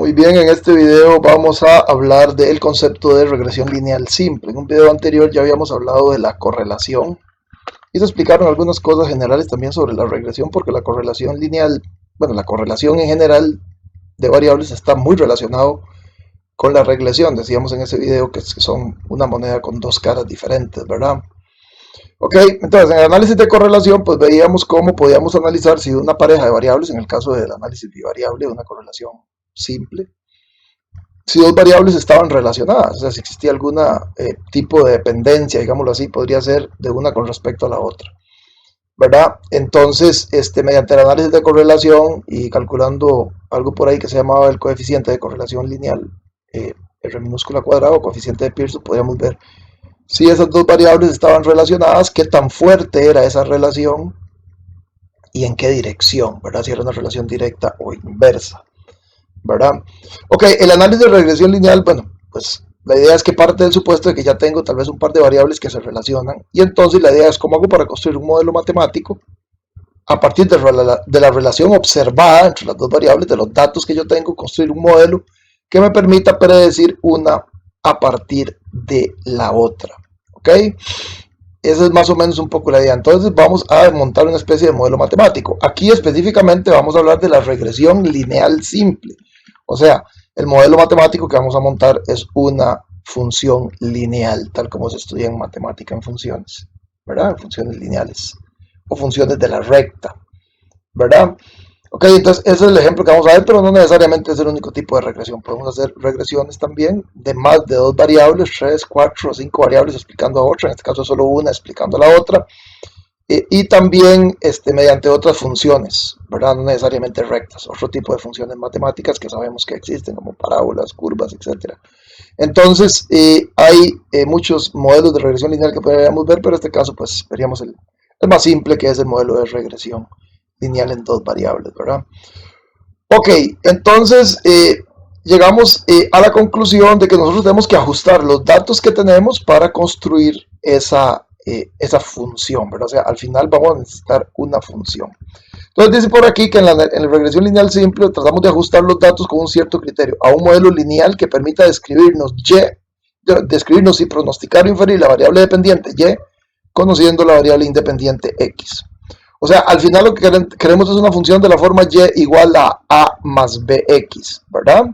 Muy bien, en este video vamos a hablar del concepto de regresión lineal simple. En un video anterior ya habíamos hablado de la correlación y se explicaron algunas cosas generales también sobre la regresión, porque la correlación lineal, bueno, la correlación en general de variables está muy relacionado con la regresión. Decíamos en ese video que son una moneda con dos caras diferentes, ¿verdad? Ok, entonces en el análisis de correlación pues veíamos cómo podíamos analizar si una pareja de variables, en el caso del análisis bivariable, una correlación simple, si dos variables estaban relacionadas, o sea, si existía algún tipo de dependencia, digámoslo así, podría ser de una con respecto a la otra, ¿verdad? Entonces, mediante el análisis de correlación y calculando algo por ahí que se llamaba el coeficiente de correlación lineal, R minúscula cuadrado, coeficiente de Pearson, podíamos ver si esas dos variables estaban relacionadas, qué tan fuerte era esa relación y en qué dirección, ¿verdad? Si era una relación directa o inversa, ¿verdad? Ok, el análisis de regresión lineal, bueno, pues la idea es que parte del supuesto de que ya tengo tal vez un par de variables que se relacionan, y entonces la idea es cómo hago para construir un modelo matemático a partir de la relación observada entre las dos variables, de los datos que yo tengo, construir un modelo que me permita predecir una a partir de la otra, ¿ok? Esa es más o menos un poco la idea. Entonces vamos a montar una especie de modelo matemático. Aquí específicamente vamos a hablar de la regresión lineal simple. O sea, el modelo matemático que vamos a montar es una función lineal, tal como se estudia en matemática en funciones, ¿verdad? Funciones lineales o funciones de la recta, ¿verdad? Ok, entonces ese es el ejemplo que vamos a ver, pero no necesariamente es el único tipo de regresión. Podemos hacer regresiones también de más de dos variables, 3, 4 o 5 variables explicando a otra, en este caso solo una explicando a la otra, y también mediante otras funciones, ¿verdad? No necesariamente rectas, otro tipo de funciones matemáticas que sabemos que existen, como parábolas, curvas, etc. Entonces, hay muchos modelos de regresión lineal que podríamos ver, pero en este caso pues veríamos el más simple, que es el modelo de regresión lineal en dos variables, ¿verdad? Ok, entonces llegamos a la conclusión de que nosotros tenemos que ajustar los datos que tenemos para construir esa función, ¿verdad? O sea, al final vamos a necesitar una función. Entonces dice por aquí que en la regresión lineal simple tratamos de ajustar los datos con un cierto criterio a un modelo lineal que permita describirnos y pronosticar o inferir la variable dependiente y conociendo la variable independiente x. O sea, al final lo que queremos es una función de la forma y igual a más bx, ¿verdad?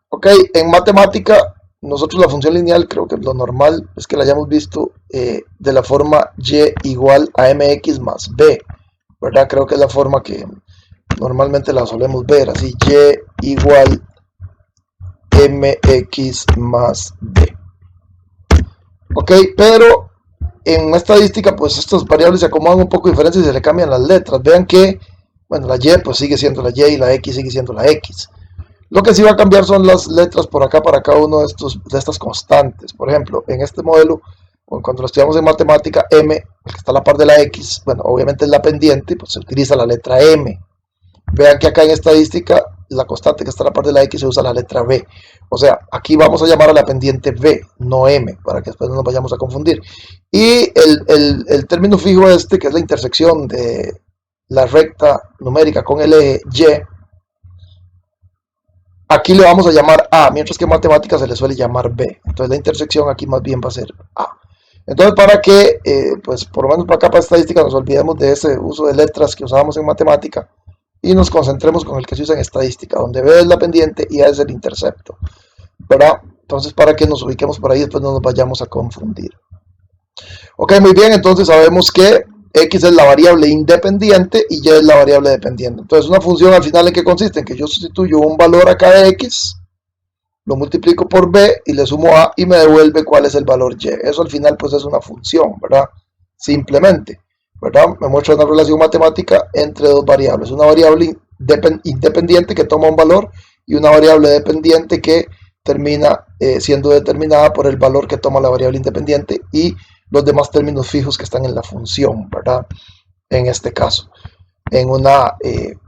Ok, en matemática, nosotros la función lineal, creo que lo normal es que la hayamos visto de la forma y igual a mx más b, ¿verdad? Creo que es la forma que normalmente la solemos ver, así, y igual mx más b. Ok, pero en estadística, pues estas variables se acomodan un poco diferentes y se le cambian las letras. Vean que, bueno, la y pues sigue siendo la y y la x sigue siendo la x. Lo que sí va a cambiar son las letras por acá para cada uno de estas constantes. Por ejemplo, en este modelo, cuando lo estudiamos en matemática, m, el que está a la par de la x, bueno, obviamente es la pendiente, pues se utiliza la letra m. Vean que acá en estadística, la constante que está a la par de la x se usa la letra b. O sea, aquí vamos a llamar a la pendiente b, no m, para que después no nos vayamos a confundir. Y el término fijo que es la intersección de la recta numérica con el eje y, aquí le vamos a llamar a, mientras que en matemáticas se le suele llamar b. Entonces la intersección aquí más bien va a ser a. Entonces para que, pues por lo menos para acá para estadística, nos olvidemos de ese uso de letras que usábamos en matemática y nos concentremos con el que se usa en estadística, donde b es la pendiente y a es el intercepto, ¿verdad? Entonces para que nos ubiquemos por ahí, después no nos vayamos a confundir. Ok, muy bien, entonces sabemos que x es la variable independiente y y es la variable dependiente. Entonces una función al final, ¿en qué consiste? En que yo sustituyo un valor acá de x, lo multiplico por b y le sumo a y me devuelve cuál es el valor y. Eso al final pues es una función, ¿verdad? Simplemente, ¿verdad? Me muestra una relación matemática entre dos variables. Una variable independiente que toma un valor y una variable dependiente que termina siendo determinada por el valor que toma la variable independiente y los demás términos fijos que están en la función, ¿verdad? En este caso, en una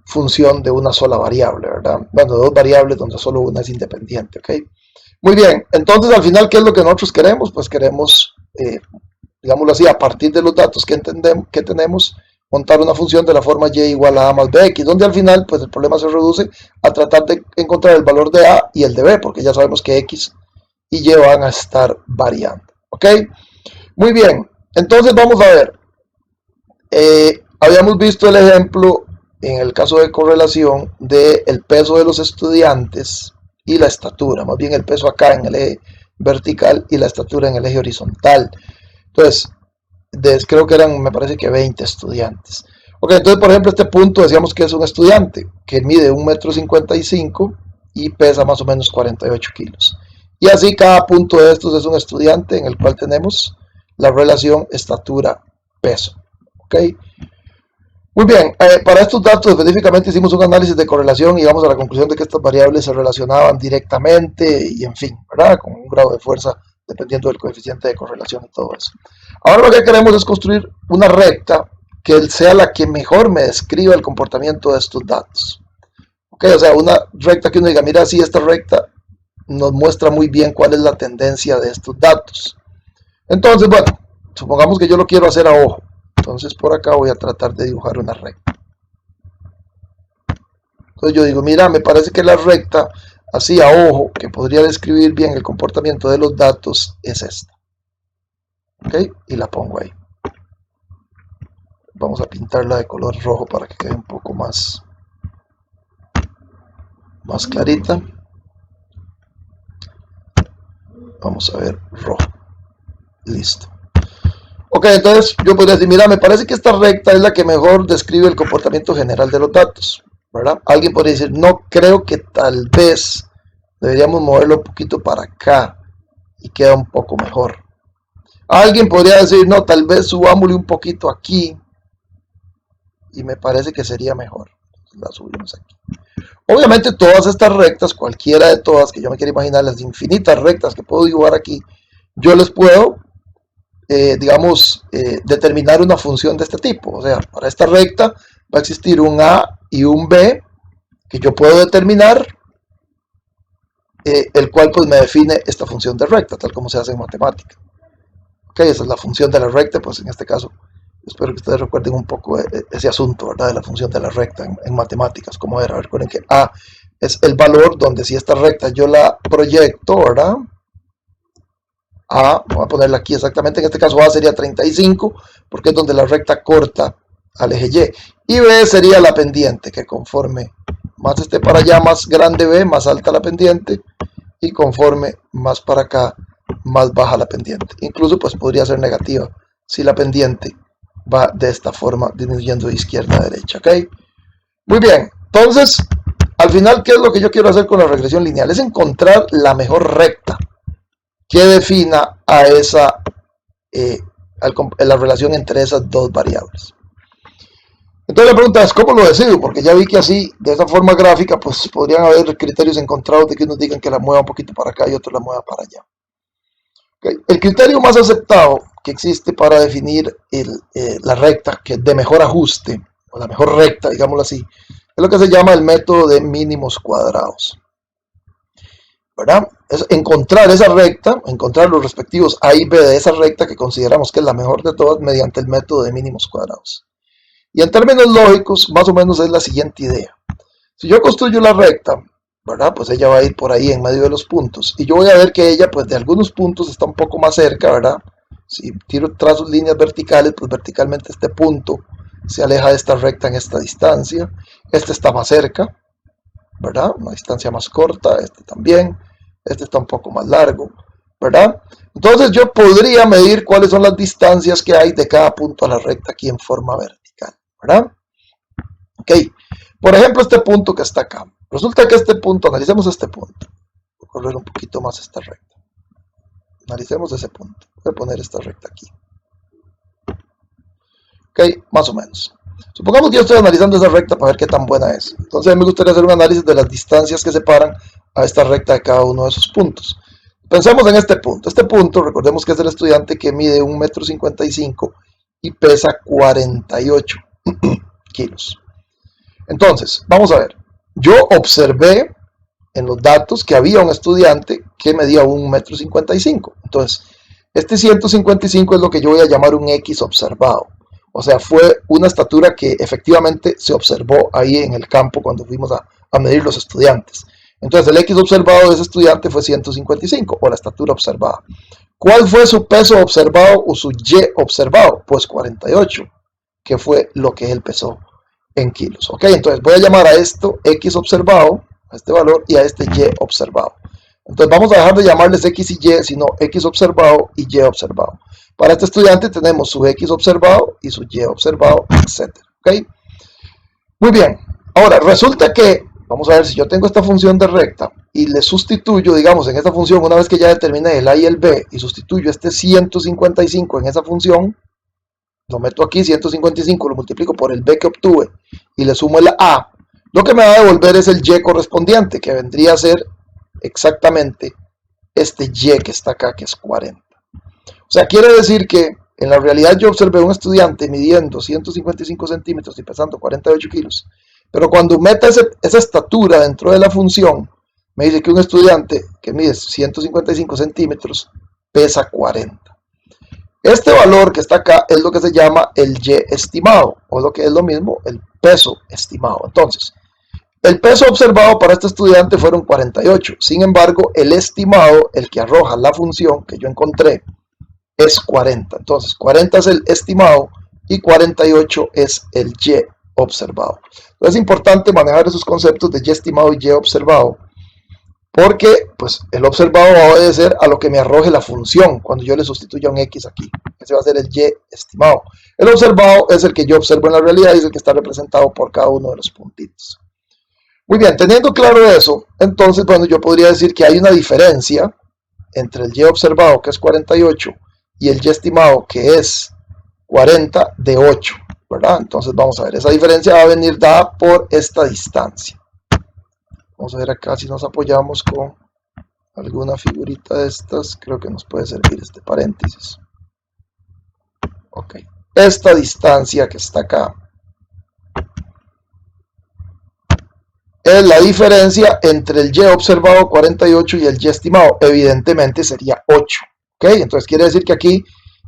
función de una sola variable, ¿verdad? Bueno, de dos variables donde solo una es independiente, ¿ok? Muy bien, entonces al final, ¿qué es lo que nosotros queremos? Pues queremos, digámoslo así, a partir de los datos que tenemos, montar una función de la forma y igual a más bx, donde al final pues el problema se reduce a tratar de encontrar el valor de a y el de b, porque ya sabemos que x y y van a estar variando. ¿Ok? Muy bien, entonces vamos a ver. Habíamos visto el ejemplo en el caso de correlación del peso de los estudiantes y la estatura, más bien el peso acá en el eje vertical y la estatura en el eje horizontal. Entonces, creo que eran, me parece que 20 estudiantes. Ok, entonces por ejemplo este punto decíamos que es un estudiante que mide 1,55 m y pesa más o menos 48 kilos. Y así cada punto de estos es un estudiante en el cual tenemos la relación estatura-peso. Ok. Muy bien, para estos datos específicamente hicimos un análisis de correlación y llegamos a la conclusión de que estas variables se relacionaban directamente y en fin, ¿verdad? Con un grado de fuerza dependiendo del coeficiente de correlación y todo eso. Ahora lo que queremos es construir una recta que sea la que mejor me describa el comportamiento de estos datos. ¿Ok? O sea, una recta que uno diga, mira, sí, esta recta nos muestra muy bien cuál es la tendencia de estos datos. Entonces, bueno, supongamos que yo lo quiero hacer a ojo. Entonces por acá voy a tratar de dibujar una recta. Entonces yo digo, mira, me parece que la recta, así a ojo, que podría describir bien el comportamiento de los datos, es esta. ¿Ok? Y la pongo ahí. Vamos a pintarla de color rojo para que quede un poco más clarita. Vamos a ver, rojo. Listo. Ok, entonces yo podría decir, mira, me parece que esta recta es la que mejor describe el comportamiento general de los datos, ¿verdad? Alguien podría decir, no, creo que tal vez deberíamos moverlo un poquito para acá y queda un poco mejor. Alguien podría decir, no, tal vez subámosle un poquito aquí y me parece que sería mejor. La subimos aquí. Obviamente todas estas rectas, cualquiera de todas que yo me quiera imaginar, las infinitas rectas que puedo dibujar aquí, yo les puedo determinar una función de este tipo. O sea, para esta recta va a existir un a y un b que yo puedo determinar, el cual pues me define esta función de recta, tal como se hace en matemática. Ok, esa es la función de la recta, pues en este caso espero que ustedes recuerden un poco ese asunto, ¿verdad? De la función de la recta en matemáticas, como era. Recuerden que a es el valor donde si esta recta yo la proyecto, ¿verdad? A, voy a ponerla aquí exactamente, en este caso A sería 35, porque es donde la recta corta al eje Y. Y B sería la pendiente, que conforme más esté para allá, más grande B, más alta la pendiente, y conforme más para acá, más baja la pendiente. Incluso pues podría ser negativa, si la pendiente va de esta forma, disminuyendo de izquierda a derecha, ¿ok? Muy bien, entonces, al final, ¿qué es lo que yo quiero hacer con la regresión lineal? Es encontrar la mejor recta que defina a esa la relación entre esas dos variables. Entonces la pregunta es, ¿cómo lo decido? Porque ya vi que así, de esa forma gráfica, pues podrían haber criterios encontrados de que unos digan que la mueva un poquito para acá y otros la mueva para allá. Okay. El criterio más aceptado que existe para definir la recta que de mejor ajuste, o la mejor recta, digámoslo así, es lo que se llama el método de mínimos cuadrados. ¿Verdad? Es encontrar esa recta, encontrar los respectivos A y B de esa recta que consideramos que es la mejor de todas mediante el método de mínimos cuadrados. Y en términos lógicos, más o menos es la siguiente idea. Si yo construyo la recta, ¿verdad? Pues ella va a ir por ahí en medio de los puntos. Y yo voy a ver que ella, pues de algunos puntos está un poco más cerca, ¿verdad? Si trazo líneas verticales, pues verticalmente este punto se aleja de esta recta en esta distancia. Este está más cerca, ¿verdad? Una distancia más corta, este también. Este está un poco más largo, ¿verdad? Entonces yo podría medir cuáles son las distancias que hay de cada punto a la recta aquí en forma vertical, ¿verdad? Ok, por ejemplo este punto que está acá. Resulta que este punto, analicemos este punto. Voy a correr un poquito más esta recta. Analicemos ese punto. Voy a poner esta recta aquí. Ok, más o menos. Supongamos que yo estoy analizando esa recta para ver qué tan buena es. Entonces me gustaría hacer un análisis de las distancias que separan a esta recta de cada uno de esos puntos. Pensemos en este punto. Este punto, recordemos que es el estudiante que mide 1,55 m y pesa 48 kilos. Entonces, vamos a ver. Yo observé en los datos que había un estudiante que medía 1,55 m. Entonces, este 155 es lo que yo voy a llamar un X observado. O sea, fue una estatura que efectivamente se observó ahí en el campo cuando fuimos a medir los estudiantes. Entonces el X observado de ese estudiante fue 155, o la estatura observada. ¿Cuál fue su peso observado o su Y observado? Pues 48, que fue lo que él pesó en kilos. Ok, entonces voy a llamar a esto X observado, a este valor, y a este Y observado. Entonces vamos a dejar de llamarles X y Y, sino X observado y Y observado. Para este estudiante tenemos su X observado y su Y observado, etc. ¿Ok? Muy bien. Ahora, resulta que, vamos a ver, si yo tengo esta función de recta y le sustituyo, digamos, en esta función, una vez que ya determiné el A y el B, y sustituyo este 155 en esa función, lo meto aquí, 155, lo multiplico por el B que obtuve y le sumo el A, lo que me va a devolver es el Y correspondiente, que vendría a ser exactamente este Y que está acá, que es 40. O sea, quiere decir que en la realidad yo observé a un estudiante midiendo 155 centímetros y pesando 48 kilos, pero cuando meta esa estatura dentro de la función, me dice que un estudiante que mide 155 centímetros pesa 40. Este valor que está acá es lo que se llama el Y estimado, o lo que es lo mismo, el peso estimado. Entonces, el peso observado para este estudiante fueron 48. Sin embargo, el estimado, el que arroja la función que yo encontré, es 40. Entonces, 40 es el estimado y 48 es el Y observado. Entonces, es importante manejar esos conceptos de Y estimado y Y observado, porque pues, el observado va a obedecer a lo que me arroje la función cuando yo le sustituya un X aquí. Ese va a ser el Y estimado. El observado es el que yo observo en la realidad y es el que está representado por cada uno de los puntitos. Muy bien, teniendo claro eso, entonces, bueno, yo podría decir que hay una diferencia entre el Y observado, que es 48, y el Y estimado, que es 40, de 8, ¿verdad? Entonces vamos a ver, esa diferencia va a venir dada por esta distancia. Vamos a ver acá si nos apoyamos con alguna figurita de estas, creo que nos puede servir este paréntesis. Ok, esta distancia que está acá es la diferencia entre el Y observado 48 y el Y estimado. Evidentemente sería 8. ¿Ok? Entonces quiere decir que aquí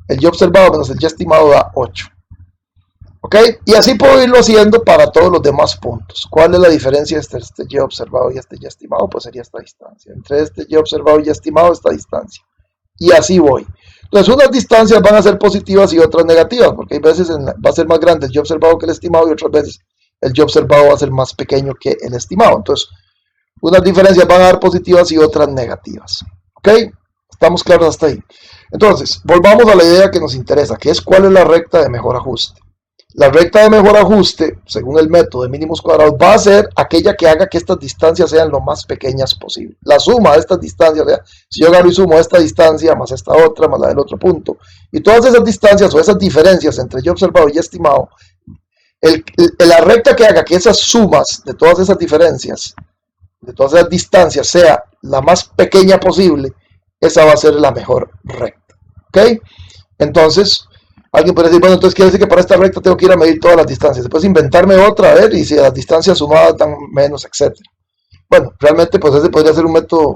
el Y observado menos el Y estimado da 8. ¿Ok? Y así puedo irlo haciendo para todos los demás puntos. ¿Cuál es la diferencia entre este Y observado y este Y estimado? Pues sería esta distancia. Entre este Y observado y Y estimado, esta distancia. Y así voy. Entonces unas distancias van a ser positivas y otras negativas, porque hay veces va a ser más grande el Y observado que el estimado y otras veces el Y observado va a ser más pequeño que el estimado. Entonces, unas diferencias van a dar positivas y otras negativas. ¿Ok? ¿Estamos claros hasta ahí? Entonces, volvamos a la idea que nos interesa, que es cuál es la recta de mejor ajuste. La recta de mejor ajuste, según el método de mínimos cuadrados, va a ser aquella que haga que estas distancias sean lo más pequeñas posible. La suma de estas distancias, o sea, si yo agarro y sumo esta distancia más esta otra, más la del otro punto, y todas esas distancias o esas diferencias entre Y observado y Y estimado, la recta que haga que esas sumas de todas esas diferencias, de todas esas distancias, sea la más pequeña posible, esa va a ser la mejor recta. ¿Ok? Entonces, alguien puede decir, bueno, entonces quiere decir que para esta recta tengo que ir a medir todas las distancias. Después inventarme otra, a ver, y si las distancias sumadas dan menos, etc. Bueno, realmente pues ese podría ser un método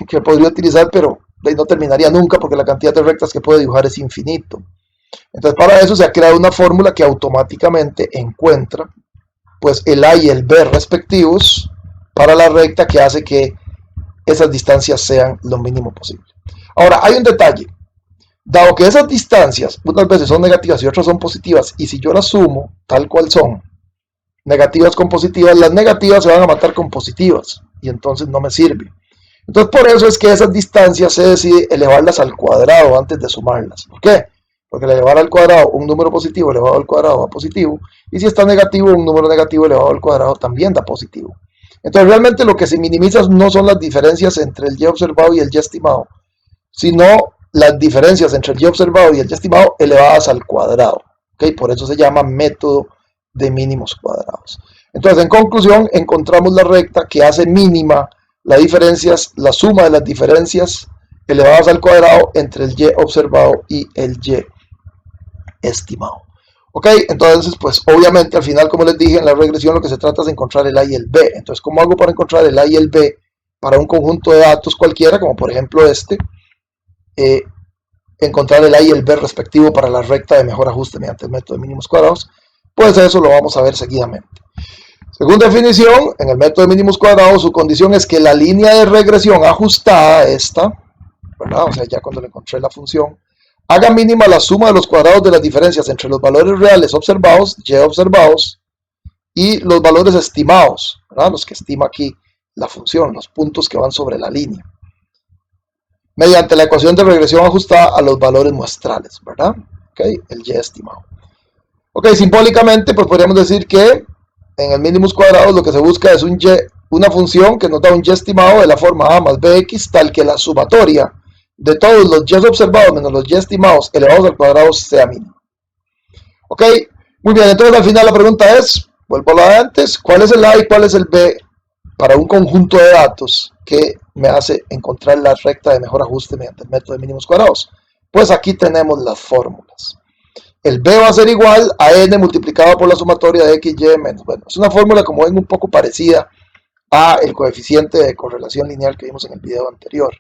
que podría utilizar, pero no terminaría nunca porque la cantidad de rectas que puede dibujar es infinito. Entonces para eso se ha creado una fórmula que automáticamente encuentra pues el A y el B respectivos para la recta, que hace que esas distancias sean lo mínimo posible. Ahora hay un detalle, dado que esas distancias unas veces son negativas y otras son positivas, y si yo las sumo tal cual son, negativas con positivas, las negativas se van a matar con positivas y entonces no me sirve. Entonces por eso es que esas distancias se decide elevarlas al cuadrado antes de sumarlas. ¿Por qué? Porque al elevar al cuadrado un número positivo elevado al cuadrado da positivo, y si está negativo, un número negativo elevado al cuadrado también da positivo. Entonces realmente lo que se minimiza no son las diferencias entre el Y observado y el Y estimado, sino las diferencias entre el Y observado y el Y estimado elevadas al cuadrado. ¿Okay? Por eso se llama método de mínimos cuadrados. Entonces en conclusión encontramos la recta que hace mínima la suma de las diferencias elevadas al cuadrado entre el Y observado y el Y estimado. Ok, entonces pues obviamente al final, como les dije, en la regresión lo que se trata es de encontrar el A y el B. Entonces, ¿cómo hago para encontrar el A y el B para un conjunto de datos cualquiera, como por ejemplo este? encontrar el A y el B respectivo para la recta de mejor ajuste mediante el método de mínimos cuadrados, pues eso lo vamos a ver seguidamente. Según definición, en el método de mínimos cuadrados, su condición es que la línea de regresión ajustada, esta, ¿verdad? O sea, ya cuando le encontré la función, haga mínima la suma de los cuadrados de las diferencias entre los valores reales observados, y observados, y los valores estimados, ¿verdad? Los que estima aquí la función, los puntos que van sobre la línea, mediante la ecuación de regresión ajustada a los valores muestrales, ¿verdad? Okay, el y estimado. Ok, simbólicamente, pues podríamos decir que en el mínimos cuadrados lo que se busca es una función que nos da un y estimado de la forma a más bx, tal que la sumatoria de todos los y observados menos los y estimados elevados al cuadrado sea mínimo. Ok, muy bien, entonces al final la pregunta es, vuelvo a lo de antes, ¿cuál es el A y cuál es el B para un conjunto de datos que me hace encontrar la recta de mejor ajuste mediante el método de mínimos cuadrados? Pues aquí tenemos las fórmulas. El B va a ser igual a n multiplicado por la sumatoria de x, y menos. Bueno, es una fórmula, como ven, un poco parecida a el coeficiente de correlación lineal que vimos en el video anterior.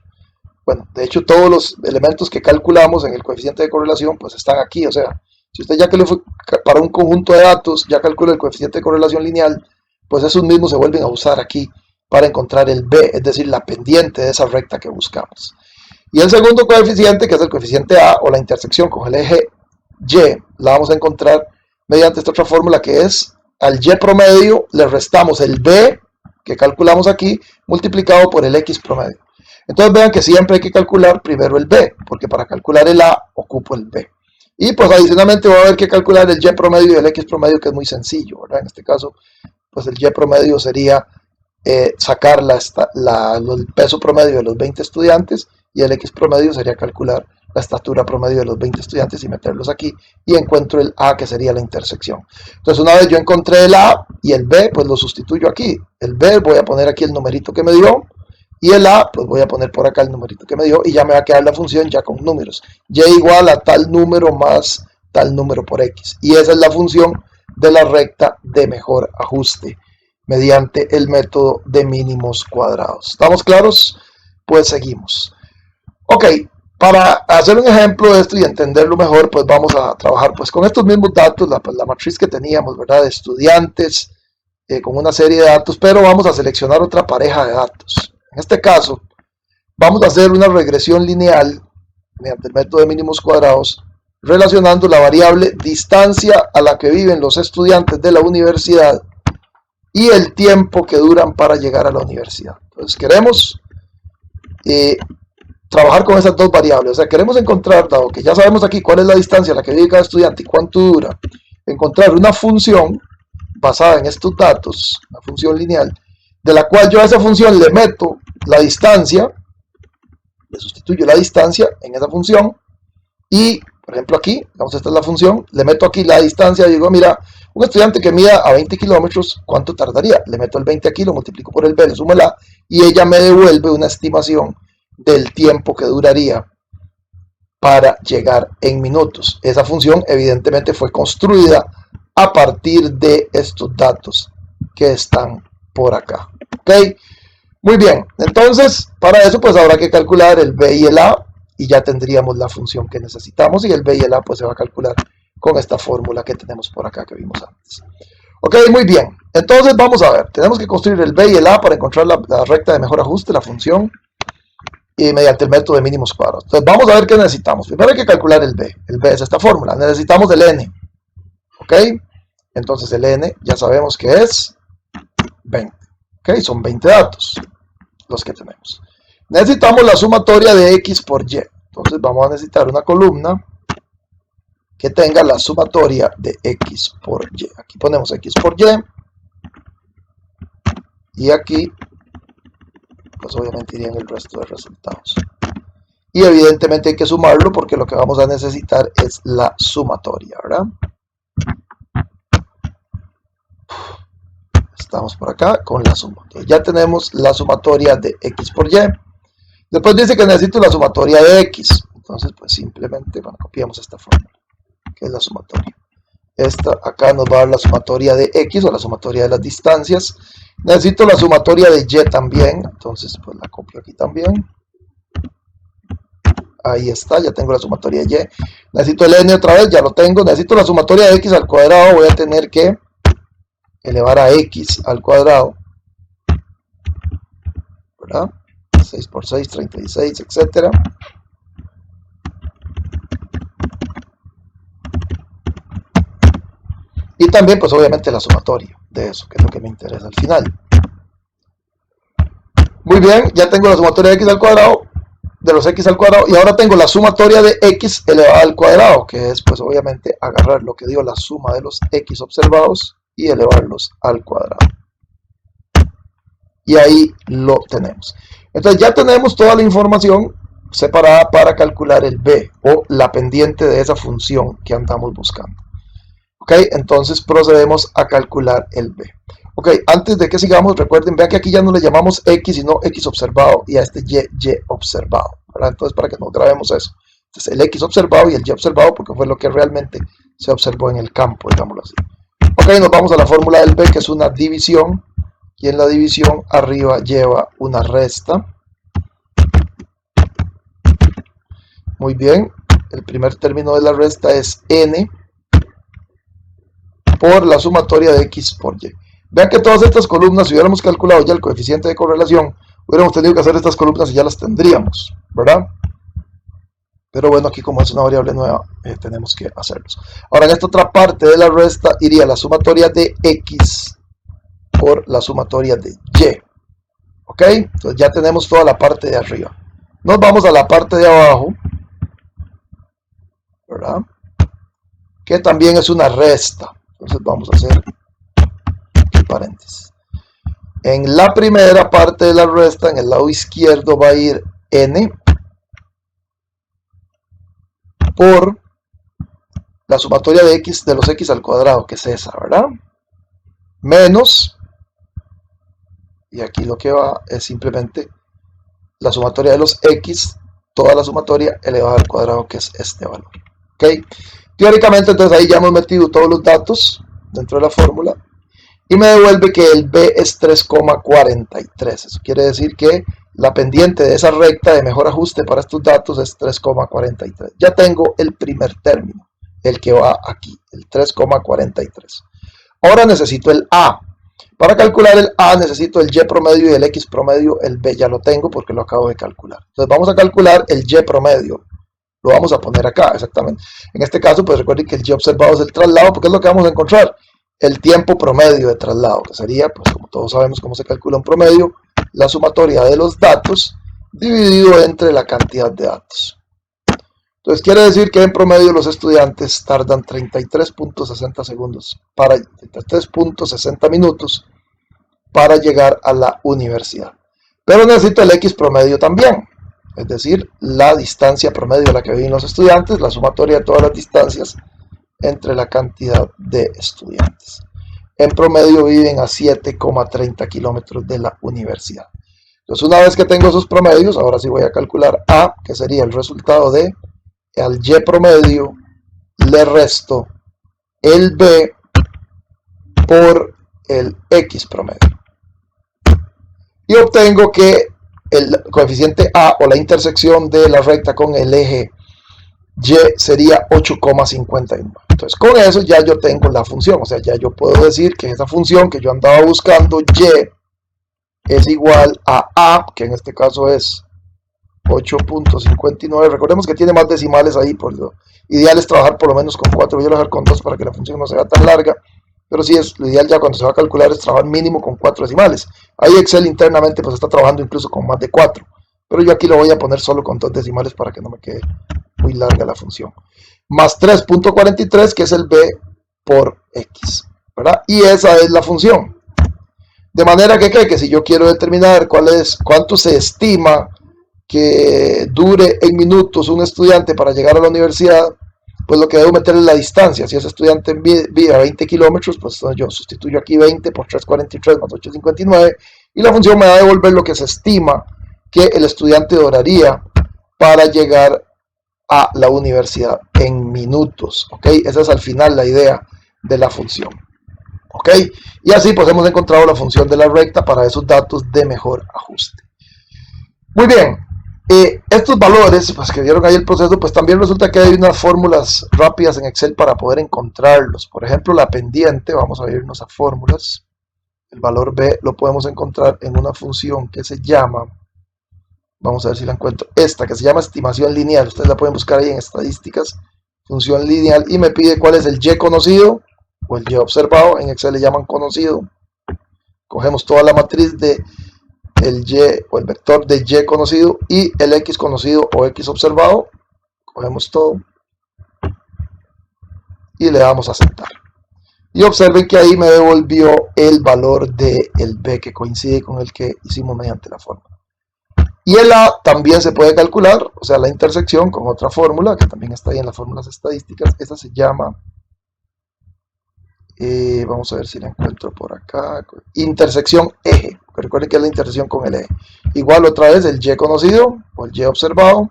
Bueno, de hecho todos los elementos que calculamos en el coeficiente de correlación pues están aquí. O sea, si usted ya que para un conjunto de datos ya calcula el coeficiente de correlación lineal, pues esos mismos se vuelven a usar aquí para encontrar el B, es decir, la pendiente de esa recta que buscamos. Y el segundo coeficiente, que es el coeficiente A, o la intersección con el eje Y, la vamos a encontrar mediante esta otra fórmula, que es al Y promedio le restamos el B que calculamos aquí multiplicado por el X promedio. Entonces vean que siempre hay que calcular primero el B, porque para calcular el A ocupo el B. Y pues adicionalmente voy a haber que calcular el Y promedio y el X promedio, que es muy sencillo, ¿verdad? En este caso, pues el Y promedio sería sacar el peso promedio de los 20 estudiantes, y el X promedio sería calcular la estatura promedio de los 20 estudiantes y meterlos aquí, y encuentro el A, que sería la intersección. Entonces, una vez yo encontré el A y el B, pues lo sustituyo aquí. El B voy a poner aquí el numerito que me dio, y el A, pues voy a poner por acá el numerito que me dio, y ya me va a quedar la función ya con números. Y igual a tal número más tal número por X. Y esa es la función de la recta de mejor ajuste mediante el método de mínimos cuadrados. ¿Estamos claros? Pues seguimos. Ok, para hacer un ejemplo de esto y entenderlo mejor, pues vamos a trabajar pues con estos mismos datos, la matriz que teníamos, ¿verdad? De estudiantes, con una serie de datos, pero vamos a seleccionar otra pareja de datos. En este caso, vamos a hacer una regresión lineal mediante el método de mínimos cuadrados, relacionando la variable distancia a la que viven los estudiantes de la universidad y el tiempo que duran para llegar a la universidad. Entonces queremos trabajar con esas dos variables. O sea, queremos encontrar, dado que ya sabemos aquí cuál es la distancia a la que vive cada estudiante y cuánto dura, encontrar una función basada en estos datos, una función lineal, de la cual yo a esa función le meto la distancia, le sustituyo la distancia en esa función, y por ejemplo aquí, digamos, esta es la función, le meto aquí la distancia y digo, mira, un estudiante que mida a 20 kilómetros, ¿cuánto tardaría? Le meto el 20 aquí, lo multiplico por el B, le sumo el A, y ella me devuelve una estimación del tiempo que duraría para llegar en minutos. Esa función evidentemente fue construida a partir de estos datos que están por acá. ¿Ok? Muy bien, entonces para eso pues habrá que calcular el B y el A, y ya tendríamos la función que necesitamos, y el B y el A pues se va a calcular con esta fórmula que tenemos por acá que vimos antes. Ok, muy bien, entonces vamos a ver, tenemos que construir el B y el A para encontrar la recta de mejor ajuste, la función, y mediante el método de mínimos cuadrados. Entonces vamos a ver qué necesitamos. Primero hay que calcular el B es esta fórmula, necesitamos el N. Ok, entonces el N ya sabemos que es 20. Ok, son 20 datos los que tenemos. Necesitamos la sumatoria de X por Y. Entonces vamos a necesitar una columna que tenga la sumatoria de X por Y. Aquí ponemos X por Y. Y aquí, pues obviamente irían el resto de resultados. Y evidentemente hay que sumarlo porque lo que vamos a necesitar es la sumatoria, ¿verdad? Estamos por acá con la suma. Entonces ya tenemos la sumatoria de X por Y. Después dice que necesito la sumatoria de X. Entonces pues simplemente, bueno, copiamos esta fórmula, que es la sumatoria. Esta acá nos va a dar la sumatoria de X, o la sumatoria de las distancias. Necesito la sumatoria de Y también, entonces pues la copio aquí también. ahí está, ya tengo la sumatoria de y. Necesito el n otra vez, ya lo tengo. Necesito la sumatoria de x al cuadrado, voy a tener que elevar a x al cuadrado, ¿verdad? 6 por 6, 36, etcétera. Y también, pues obviamente la sumatoria de eso, que es lo que me interesa al final. Muy bien, ya tengo la sumatoria de x al cuadrado, de los x al cuadrado, y ahora tengo la sumatoria de x elevada al cuadrado, que es pues obviamente agarrar lo que dio la suma de los x observados y elevarlos al cuadrado. Y ahí lo tenemos. Entonces ya tenemos toda la información separada para calcular el b, o la pendiente de esa función que andamos buscando. Ok, entonces procedemos a calcular el b. Ok, antes de que sigamos, recuerden, vean que aquí ya no le llamamos x, sino x observado, y a este y observado, ¿verdad? Entonces, para que no grabemos eso. Entonces, el x observado y el y observado, porque fue lo que realmente se observó en el campo, digámoslo así. Ok, nos vamos a la fórmula del b, que es una división, y en la división arriba lleva una resta. Muy bien, el primer término de la resta es n por la sumatoria de x por y. Vean que todas estas columnas, si hubiéramos calculado ya el coeficiente de correlación, hubiéramos tenido que hacer estas columnas y ya las tendríamos, ¿verdad? Pero bueno, aquí como es una variable nueva, tenemos que hacerlos. Ahora, en esta otra parte de la resta iría la sumatoria de x por la sumatoria de y. ¿Ok? Entonces ya tenemos toda la parte de arriba. Nos vamos a la parte de abajo, ¿verdad? Que también es una resta. Entonces vamos a hacer paréntesis. En la primera parte de la resta, en el lado izquierdo va a ir n por la sumatoria de x de los x al cuadrado, que es esa, ¿verdad? Menos, y aquí lo que va es simplemente la sumatoria de los x, toda la sumatoria elevada al cuadrado, que es este valor. ¿Ok? Teóricamente, entonces ahí ya hemos metido todos los datos dentro de la fórmula. Y me devuelve que el b es 3,43. Eso quiere decir que la pendiente de esa recta de mejor ajuste para estos datos es 3,43. Ya tengo el primer término, el que va aquí, el 3,43. Ahora necesito el a. Para calcular el a necesito el y promedio y el x promedio. El b ya lo tengo porque lo acabo de calcular. Entonces vamos a calcular el y promedio. Lo vamos a poner acá, exactamente. En este caso, pues recuerden que el y observado es el traslado, porque es lo que vamos a encontrar. El tiempo promedio de traslado, que sería, pues como todos sabemos cómo se calcula un promedio, la sumatoria de los datos dividido entre la cantidad de datos. Entonces quiere decir que en promedio los estudiantes tardan 33.60 segundos, 33.60 minutos para llegar a la universidad. Pero necesito el x promedio también, es decir, la distancia promedio a la que viven los estudiantes, la sumatoria de todas las distancias entre la cantidad de estudiantes. En promedio viven a 7,30 kilómetros de la universidad. Entonces, una vez que tengo esos promedios, ahora sí voy a calcular a, que sería el resultado de al y promedio le resto el b por el x promedio. Y obtengo que el coeficiente a, o la intersección de la recta con el eje y, sería 8,59. Entonces con eso ya yo tengo la función, o sea, ya yo puedo decir que esa función que yo andaba buscando, y, es igual a, que en este caso es 8.59. Recordemos que tiene más decimales ahí, por lo ideal es trabajar por lo menos con 4, voy a trabajar con 2 para que la función no sea tan larga, pero sí es lo ideal ya cuando se va a calcular es trabajar mínimo con 4 decimales. Ahí Excel internamente pues está trabajando incluso con más de 4, pero yo aquí lo voy a poner solo con 2 decimales para que no me quede muy larga la función. Más 3.43, que es el b por x, ¿verdad? Y esa es la función. De manera que si yo quiero determinar cuánto se estima que dure en minutos un estudiante para llegar a la universidad, pues lo que debo meter es la distancia. Si ese estudiante vive a 20 kilómetros, pues yo sustituyo aquí 20 por 343 más 859, y la función me va a devolver lo que se estima que el estudiante duraría para llegar a la universidad en minutos. ¿Ok? Esa es al final la idea de la función. ¿Ok? Y así pues hemos encontrado la función de la recta para esos datos de mejor ajuste. Muy bien. Estos valores, pues que vieron ahí el proceso, pues también resulta que hay unas fórmulas rápidas en Excel para poder encontrarlos. Por ejemplo, la pendiente, vamos a irnos a fórmulas. El valor B lo podemos encontrar en una función que se llama, vamos a ver si la encuentro, esta que se llama estimación lineal. Ustedes la pueden buscar ahí en estadísticas, función lineal, y me pide cuál es el Y conocido o el Y observado. En Excel le llaman conocido. Cogemos toda la matriz de el Y o el vector de Y conocido y el X conocido o X observado. Cogemos todo y le damos a aceptar. Y observen que ahí me devolvió el valor del B que coincide con el que hicimos mediante la fórmula. Y el A también se puede calcular, o sea, la intersección con otra fórmula que también está ahí en las fórmulas estadísticas. Esa se llama, vamos a ver si la encuentro por acá, intersección eje. Recuerden que es la intersección con el eje. Igual otra vez el Y conocido o el Y observado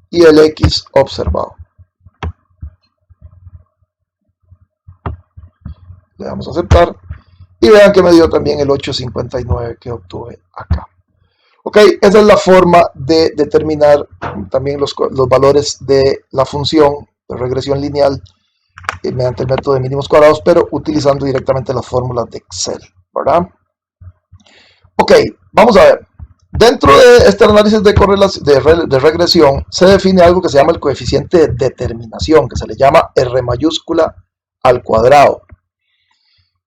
y el X observado. Le damos a aceptar y vean que me dio también el 859 que obtuve acá. Ok, esa es la forma de determinar también los valores de la función de regresión lineal mediante el método de mínimos cuadrados, pero utilizando directamente las fórmulas de Excel, ¿verdad? Ok, vamos a ver. Dentro de este análisis de regresión se define algo que se llama el coeficiente de determinación, que se le llama R mayúscula al cuadrado.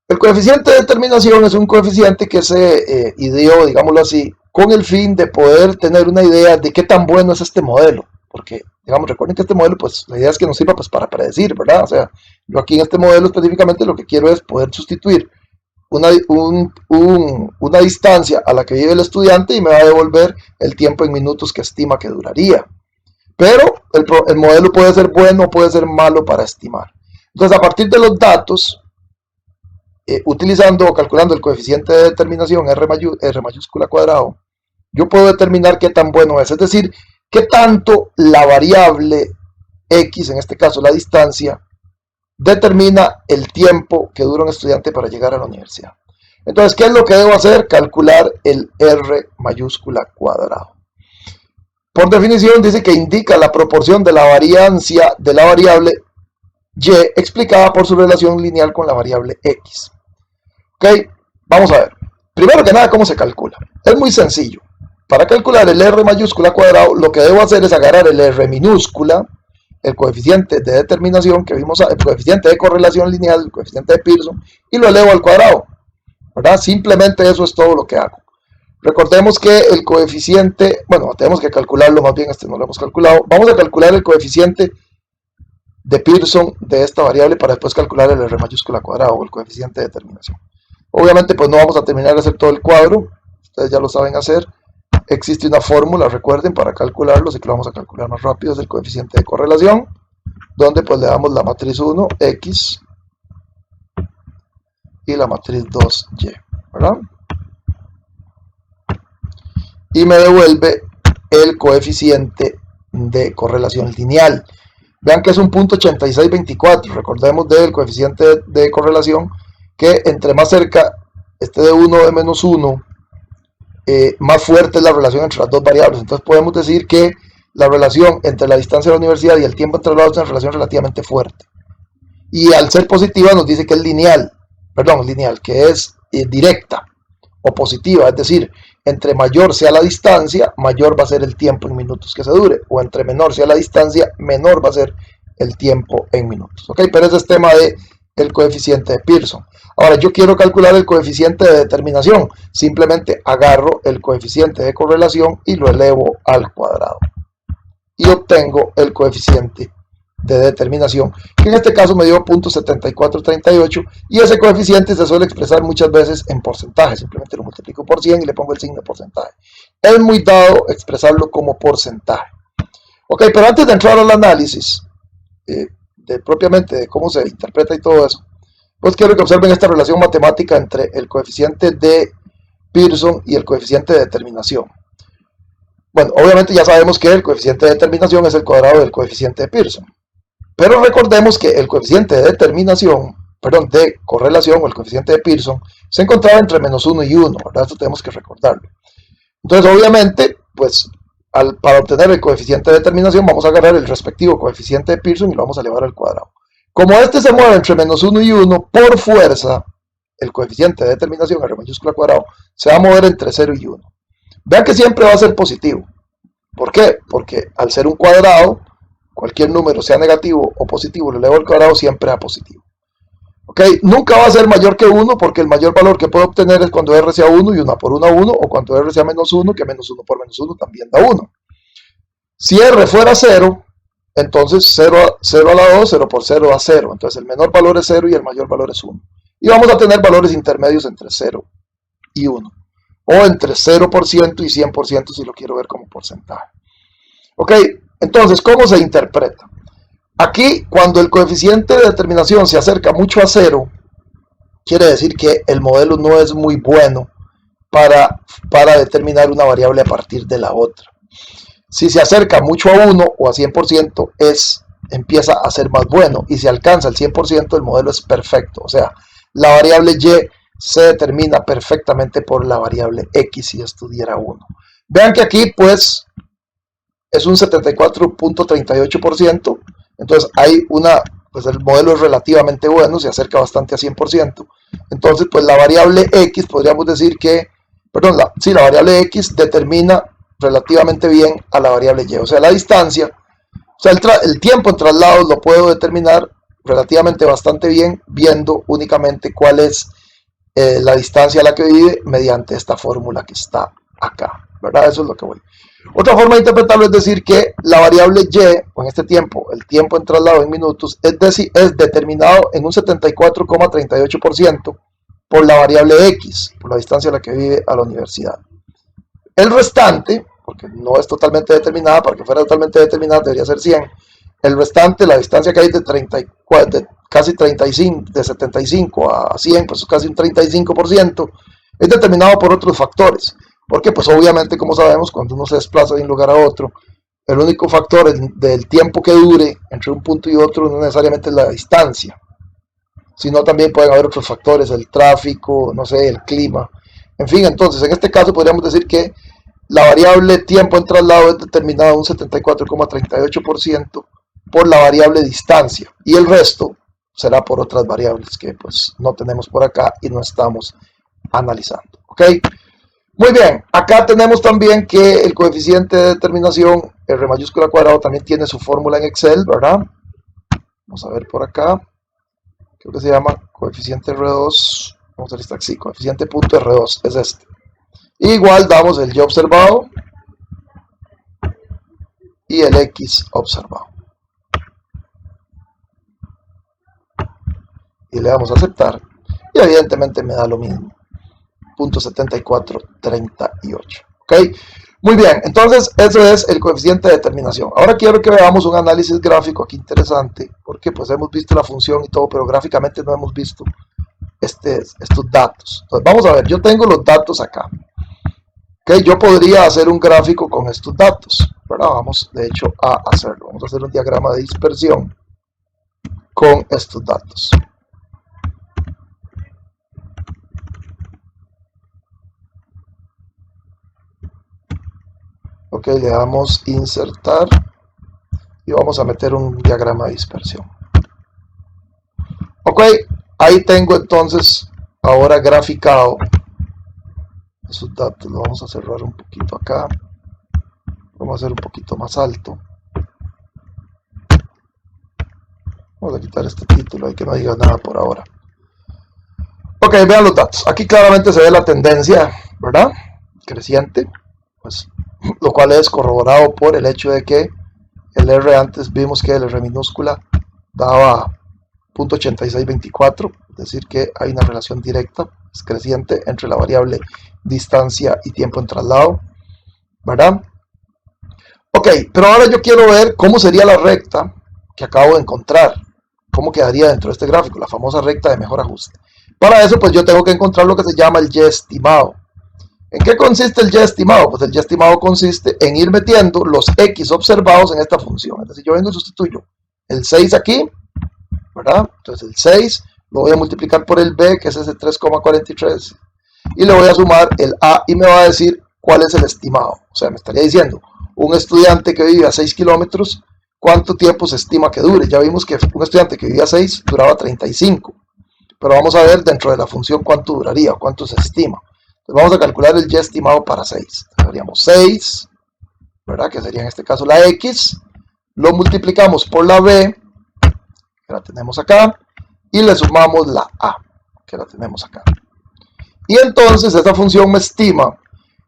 El coeficiente de determinación es un coeficiente que se ideó, digámoslo así, con el fin de poder tener una idea de qué tan bueno es este modelo. Porque, digamos, recuerden que este modelo, pues la idea es que nos sirva pues, para predecir, ¿verdad? O sea, yo aquí en este modelo específicamente lo que quiero es poder sustituir una distancia a la que vive el estudiante y me va a devolver el tiempo en minutos que estima que duraría. Pero el modelo puede ser bueno o puede ser malo para estimar. Entonces, a partir de los datos, utilizando o calculando el coeficiente de determinación R mayúscula cuadrado, yo puedo determinar qué tan bueno es decir, qué tanto la variable X, en este caso la distancia, determina el tiempo que dura un estudiante para llegar a la universidad. Entonces, ¿qué es lo que debo hacer? Calcular el R mayúscula cuadrado. Por definición dice que indica la proporción de la variancia de la variable Y explicada por su relación lineal con la variable X. Ok, vamos a ver. Primero que nada, ¿cómo se calcula? Es muy sencillo. Para calcular el R mayúscula cuadrado, lo que debo hacer es agarrar el R minúscula, el coeficiente de determinación que vimos, el coeficiente de correlación lineal, el coeficiente de Pearson, y lo elevo al cuadrado, ¿verdad? Simplemente eso es todo lo que hago. Recordemos que el coeficiente, bueno, tenemos que calcularlo, más bien este no lo hemos calculado. Vamos a calcular el coeficiente de Pearson de esta variable para después calcular el R mayúscula cuadrado o el coeficiente de determinación. Obviamente pues no vamos a terminar de hacer todo el cuadro, ustedes ya lo saben hacer. Existe una fórmula, recuerden, para calcularlo, así que lo vamos a calcular más rápido, es el coeficiente de correlación, donde pues le damos la matriz 1, X, y la matriz 2, Y, ¿verdad? Y me devuelve el coeficiente de correlación lineal. Vean que es un punto 8624, recordemos del coeficiente de correlación que entre más cerca esté de 1 o de menos 1, más fuerte es la relación entre las dos variables. Entonces podemos decir que la relación entre la distancia de la universidad y el tiempo entre lados es una relación relativamente fuerte. Y al ser positiva nos dice que es lineal, que es directa o positiva, es decir, entre mayor sea la distancia, mayor va a ser el tiempo en minutos que se dure, o entre menor sea la distancia, menor va a ser el tiempo en minutos. ¿Ok? Pero ese es tema del coeficiente de Pearson. Ahora, yo quiero calcular el coeficiente de determinación. Simplemente agarro el coeficiente de correlación y lo elevo al cuadrado. Y obtengo el coeficiente de determinación, que en este caso me dio 0.7438, y ese coeficiente se suele expresar muchas veces en porcentaje. Simplemente lo multiplico por 100 y le pongo el signo de porcentaje. Es muy dado expresarlo como porcentaje. Ok, pero antes de entrar al análisis propiamente de cómo se interpreta y todo eso, pues quiero que observen esta relación matemática entre el coeficiente de Pearson y el coeficiente de determinación. Bueno, obviamente ya sabemos que el coeficiente de determinación es el cuadrado del coeficiente de Pearson. Pero recordemos que el coeficiente de determinación, de correlación o el coeficiente de Pearson, se encontraba entre menos 1 y 1, ¿verdad? Esto tenemos que recordarlo. Entonces, obviamente, pues para obtener el coeficiente de determinación vamos a agarrar el respectivo coeficiente de Pearson y lo vamos a elevar al cuadrado. Como este se mueve entre menos 1 y 1, por fuerza, el coeficiente de determinación, R mayúscula cuadrado, se va a mover entre 0 y 1. Vean que siempre va a ser positivo. ¿Por qué? Porque al ser un cuadrado, cualquier número, sea negativo o positivo, lo elevo al cuadrado, siempre a positivo. ¿Ok? Nunca va a ser mayor que 1 porque el mayor valor que puedo obtener es cuando R sea 1 y 1 por 1 a 1, o cuando R sea menos 1, que menos 1 por menos 1 también da 1. Si R fuera 0, entonces 0 a la 2, 0 por 0 da 0. Entonces el menor valor es 0 y el mayor valor es 1. Y vamos a tener valores intermedios entre 0 y 1. O entre 0% y 100% si lo quiero ver como porcentaje. Ok, entonces, ¿cómo se interpreta? Aquí, cuando el coeficiente de determinación se acerca mucho a 0, quiere decir que el modelo no es muy bueno para determinar una variable a partir de la otra. Si se acerca mucho a 1 o a 100%, empieza a ser más bueno. Y si alcanza el 100%, el modelo es perfecto. O sea, la variable y se determina perfectamente por la variable x si esto diera 1. Vean que aquí, pues, es un 74.38%. Entonces, pues el modelo es relativamente bueno, se acerca bastante a 100%. Entonces, pues la variable x, podríamos decir que, la variable x determina relativamente bien a la variable y. O sea, la distancia, o sea, el tiempo en traslados lo puedo determinar relativamente bastante bien viendo únicamente cuál es la distancia a la que vive mediante esta fórmula que está acá, ¿verdad? Eso es lo que voy. Otra forma de interpretarlo es decir que la variable y, o en este tiempo, el tiempo en traslado en minutos, es determinado en un 74,38% por la variable x, por la distancia a la que vive a la universidad. El restante, porque no es totalmente determinada, para que fuera totalmente determinada debería ser 100, el restante, la distancia que hay de casi 35, de 75 a 100, pues es casi un 35%, es determinado por otros factores. Porque pues obviamente, como sabemos, cuando uno se desplaza de un lugar a otro, el único factor del tiempo que dure entre un punto y otro no necesariamente es la distancia, sino también pueden haber otros factores, el tráfico, no sé, el clima. En fin, entonces, en este caso podríamos decir que la variable tiempo en traslado es determinada un 74,38% por la variable distancia, y el resto será por otras variables que pues no tenemos por acá y no estamos analizando. ¿Ok? Muy bien, acá tenemos también que el coeficiente de determinación, R mayúscula cuadrado, también tiene su fórmula en Excel, ¿verdad? Vamos a ver por acá, creo que se llama coeficiente R2, vamos a ver, sí, coeficiente punto R2, es este. Igual damos el y observado y el x observado. Y le damos a aceptar, y evidentemente me da lo mismo. 0.7438. ¿Ok? Muy bien, entonces eso es el coeficiente de determinación. Ahora quiero que veamos un análisis gráfico aquí interesante, porque pues hemos visto la función y todo, pero gráficamente no hemos visto estos datos. Entonces vamos a ver, yo tengo los datos acá. ¿Ok? Yo podría hacer un gráfico con estos datos, ¿verdad? Vamos de hecho a hacerlo. Vamos a hacer un diagrama de dispersión con estos datos. Ok, le damos insertar y vamos a meter un diagrama de dispersión. Ok, ahí tengo entonces ahora graficado esos datos. Lo vamos a cerrar un poquito acá, vamos a hacer un poquito más alto, vamos a quitar este título y que no diga nada por ahora. Ok, vean los datos. Aquí claramente se ve la tendencia, ¿verdad? Creciente, pues, lo cual es corroborado por el hecho de que el R antes vimos que el R minúscula daba 0.8624, es decir que hay una relación directa, es creciente, entre la variable distancia y tiempo en traslado, ¿verdad? Ok, pero ahora yo quiero ver cómo sería la recta que acabo de encontrar, cómo quedaría dentro de este gráfico, la famosa recta de mejor ajuste. Para eso pues yo tengo que encontrar lo que se llama el y estimado. ¿En qué consiste el y estimado? Pues el y estimado consiste en ir metiendo los x observados en esta función. Es decir, yo vengo y sustituyo el 6 aquí, ¿verdad? Entonces el 6 lo voy a multiplicar por el b, que es ese 3,43, y le voy a sumar el a, y me va a decir cuál es el estimado. O sea, me estaría diciendo, un estudiante que vive a 6 kilómetros, ¿cuánto tiempo se estima que dure? Ya vimos que un estudiante que vivía a 6 duraba 35. Pero vamos a ver dentro de la función cuánto duraría, cuánto se estima. Entonces vamos a calcular el y estimado para 6. Haríamos 6, ¿verdad? Que sería en este caso la x. Lo multiplicamos por la b, que la tenemos acá, y le sumamos la a, que la tenemos acá. Y entonces esta función me estima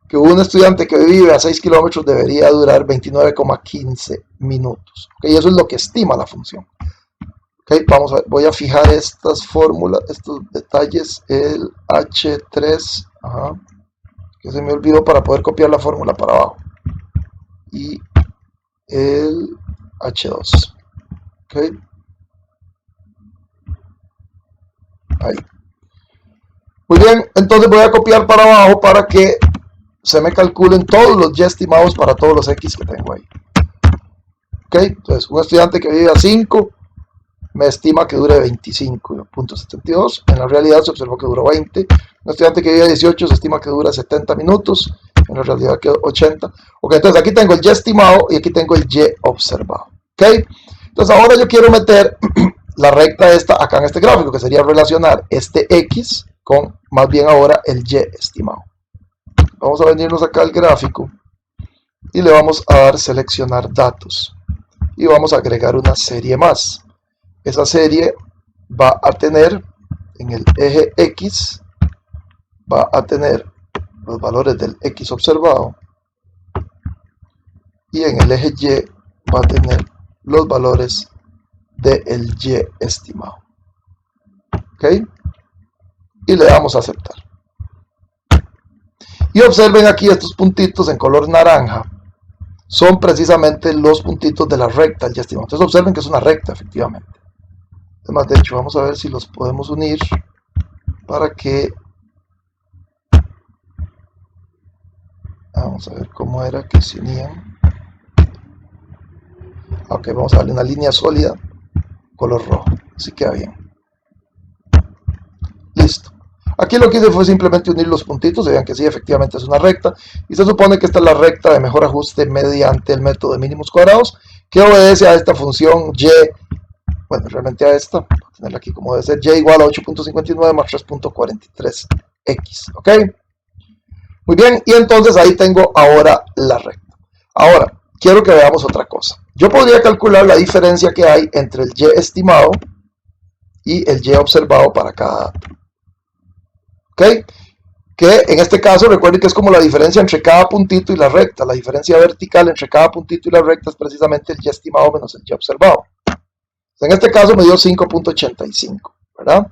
que un estudiante que vive a 6 kilómetros debería durar 29,15 minutos. ¿Okay? Eso es lo que estima la función. Okay, vamos a ver, voy a fijar estas fórmulas, estos detalles, el H3, que se me olvidó para poder copiar la fórmula para abajo, y el H2. Okay. Ahí. Muy bien, entonces voy a copiar para abajo para que se me calculen todos los y estimados para todos los x que tengo ahí. Ok, entonces un estudiante que vive a 5 me estima que dure 25.72. En la realidad se observó que duró 20. Un estudiante que vive a 18 se estima que dura 70 minutos. En la realidad quedó 80. Ok, entonces aquí tengo el y estimado y aquí tengo el y observado. Ok, entonces ahora yo quiero meter la recta esta acá en este gráfico, que sería relacionar este x con más bien ahora el y estimado. Vamos a venirnos acá al gráfico y le vamos a dar seleccionar datos y vamos a agregar una serie más. Esa serie va a tener en el eje x, va a tener los valores del x observado y en el eje y va a tener los valores del y estimado. ¿Ok? Y le damos a aceptar. Y observen aquí estos puntitos en color naranja. Son precisamente los puntitos de la recta del y estimado. Entonces observen que es una recta, efectivamente. Además, de hecho, vamos a ver si los podemos unir para que... Vamos a ver cómo era que se unían. Ok, vamos a darle una línea sólida, color rojo. Así queda bien. Listo. Aquí lo que hice fue simplemente unir los puntitos, vean que sí, efectivamente es una recta, y se supone que esta es la recta de mejor ajuste mediante el método de mínimos cuadrados, que obedece a esta función y, bueno, realmente a esta, voy a tenerla aquí como debe ser, y igual a 8.59 más 3.43x, ¿ok? Muy bien, y entonces ahí tengo ahora la recta. Ahora, quiero que veamos otra cosa. Yo podría calcular la diferencia que hay entre el y estimado y el y observado para cada dato. ¿Ok? Que en este caso recuerden que es como la diferencia entre cada puntito y la recta. La diferencia vertical entre cada puntito y la recta es precisamente el y estimado menos el y observado. En este caso me dio 5.85, ¿verdad?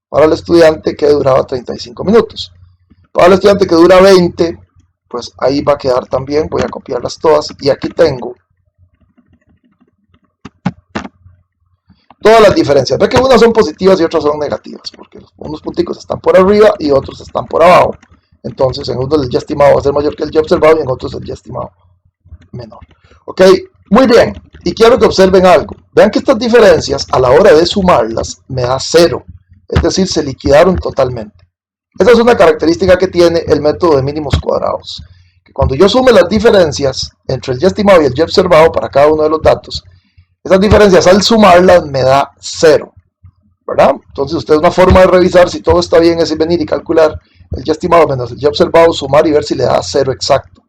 Para el estudiante que duraba 35 minutos. Para el estudiante que dura 20, pues ahí va a quedar también. Voy a copiarlas todas y aquí tengo todas las diferencias. Ve que unas son positivas y otras son negativas, porque unos punticos están por arriba y otros están por abajo. Entonces, en uno el y estimado va a ser mayor que el y observado y en otros el y estimado menor. Ok, muy bien. Y quiero que observen algo. Vean que estas diferencias, a la hora de sumarlas, me da 0. Es decir, se liquidaron totalmente. Esa es una característica que tiene el método de mínimos cuadrados. Que cuando yo sume las diferencias entre el y estimado y el y observado para cada uno de los datos, esas diferencias al sumarlas me da 0, ¿verdad? Entonces usted, una forma de revisar si todo está bien es venir y calcular el y estimado menos el y observado, sumar y ver si le da 0 exacto.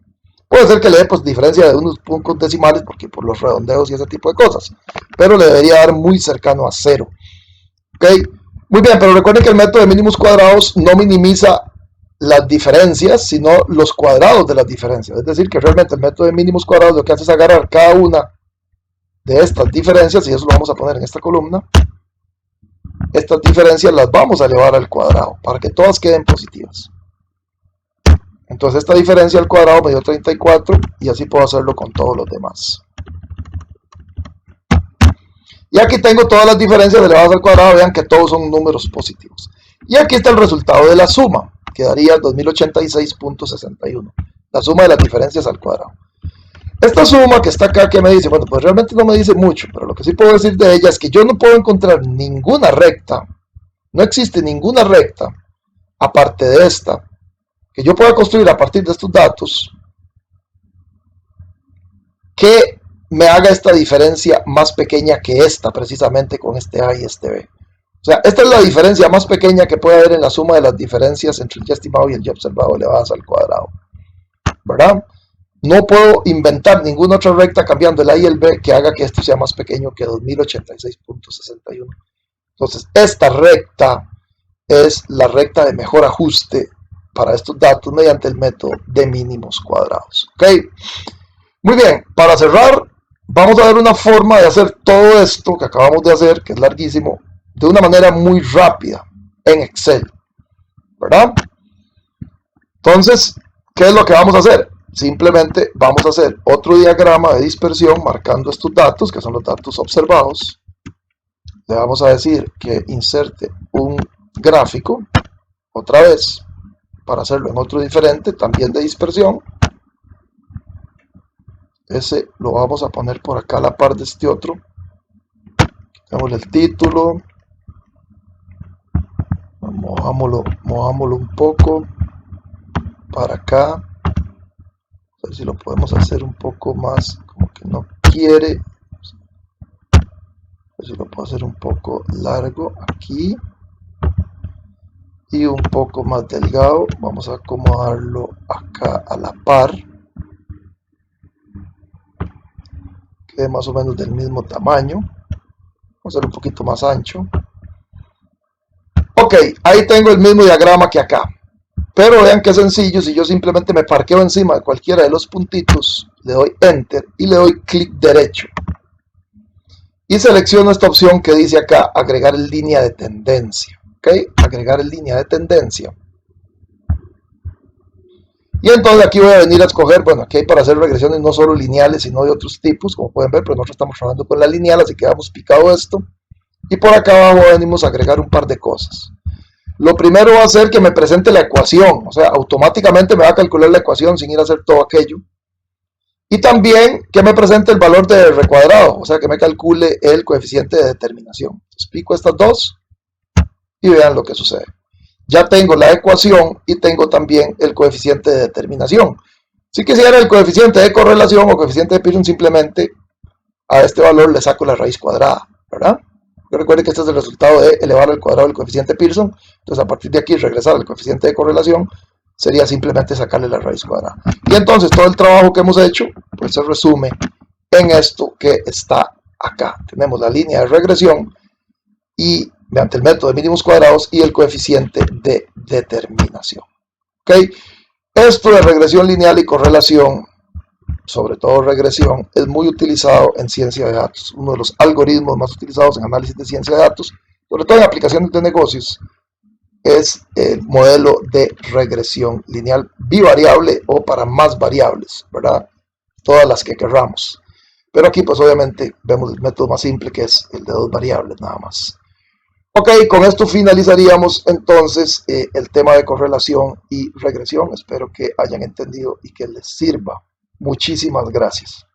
Puede ser que le dé pues diferencia de unos puntos decimales porque por los redondeos y ese tipo de cosas, pero le debería dar muy cercano a 0. ¿Ok? Muy bien, pero recuerden que el método de mínimos cuadrados no minimiza las diferencias, sino los cuadrados de las diferencias. Es decir, que realmente el método de mínimos cuadrados lo que hace es agarrar cada una de estas diferencias, y eso lo vamos a poner en esta columna. Estas diferencias las vamos a elevar al cuadrado para que todas queden positivas. Entonces esta diferencia al cuadrado me dio 34 y así puedo hacerlo con todos los demás. Y aquí tengo todas las diferencias elevadas al cuadrado, vean que todos son números positivos. Y aquí está el resultado de la suma, que daría 2086.61, la suma de las diferencias al cuadrado. Esta suma que está acá, que me dice, bueno, pues realmente no me dice mucho, pero lo que sí puedo decir de ella es que yo no puedo encontrar ninguna recta, no existe ninguna recta, aparte de esta, que yo pueda construir a partir de estos datos que me haga esta diferencia más pequeña que esta, precisamente con este A y este B. O sea, esta es la diferencia más pequeña que puede haber en la suma de las diferencias entre el y estimado y el y observado elevadas al cuadrado, ¿verdad? No puedo inventar ninguna otra recta cambiando el A y el B que haga que esto sea más pequeño que 2086.61. Entonces, esta recta es la recta de mejor ajuste para estos datos mediante el método de mínimos cuadrados. ¿Ok? Muy bien, para cerrar, vamos a ver una forma de hacer todo esto que acabamos de hacer, que es larguísimo, de una manera muy rápida en Excel, ¿verdad? Entonces, ¿qué es lo que vamos a hacer? Simplemente vamos a hacer otro diagrama de dispersión marcando estos datos, que son los datos observados. Le vamos a decir que inserte un gráfico, otra vez, para hacerlo en otro diferente, también de dispersión. Ese lo vamos a poner por acá a la par de este otro. Quitamos el título. Movámoslo un poco para acá. A ver si lo podemos hacer un poco más, como que no quiere. A ver si lo puedo hacer un poco largo aquí. Y un poco más delgado. Vamos a acomodarlo acá a la par. Quede más o menos del mismo tamaño. Vamos a hacer un poquito más ancho. Ok, ahí tengo el mismo diagrama que acá. Pero vean qué sencillo, si yo simplemente me parqueo encima de cualquiera de los puntitos, le doy Enter y le doy clic derecho. Y selecciono esta opción que dice acá, agregar en línea de tendencia. Ok, agregar en línea de tendencia. Y entonces aquí voy a venir a escoger, bueno, aquí hay para hacer regresiones no solo lineales, sino de otros tipos, como pueden ver, pero nosotros estamos trabajando con la lineal, así que hemos picado esto. Y por acá abajo venimos a agregar un par de cosas. Lo primero va a ser que me presente la ecuación, o sea, automáticamente me va a calcular la ecuación sin ir a hacer todo aquello. Y también que me presente el valor de R cuadrado, o sea, que me calcule el coeficiente de determinación. Entonces, pico estas dos y vean lo que sucede. Ya tengo la ecuación y tengo también el coeficiente de determinación. Si quisiera el coeficiente de correlación o coeficiente de Pearson, simplemente a este valor le saco la raíz cuadrada, ¿verdad? Recuerden que este es el resultado de elevar al cuadrado el coeficiente Pearson. Entonces, a partir de aquí, regresar al coeficiente de correlación sería simplemente sacarle la raíz cuadrada. Y entonces, todo el trabajo que hemos hecho, pues se resume en esto que está acá. Tenemos la línea de regresión y mediante el método de mínimos cuadrados y el coeficiente de determinación. ¿Ok? Esto de regresión lineal y correlación, sobre todo regresión, es muy utilizado en ciencia de datos. Uno de los algoritmos más utilizados en análisis de ciencia de datos, sobre todo en aplicaciones de negocios, es el modelo de regresión lineal bivariable o para más variables, ¿verdad? Todas las que querramos. Pero aquí pues obviamente vemos el método más simple, que es el de dos variables nada más. Ok, con esto finalizaríamos entonces el tema de correlación y regresión. Espero que hayan entendido y que les sirva. Muchísimas gracias.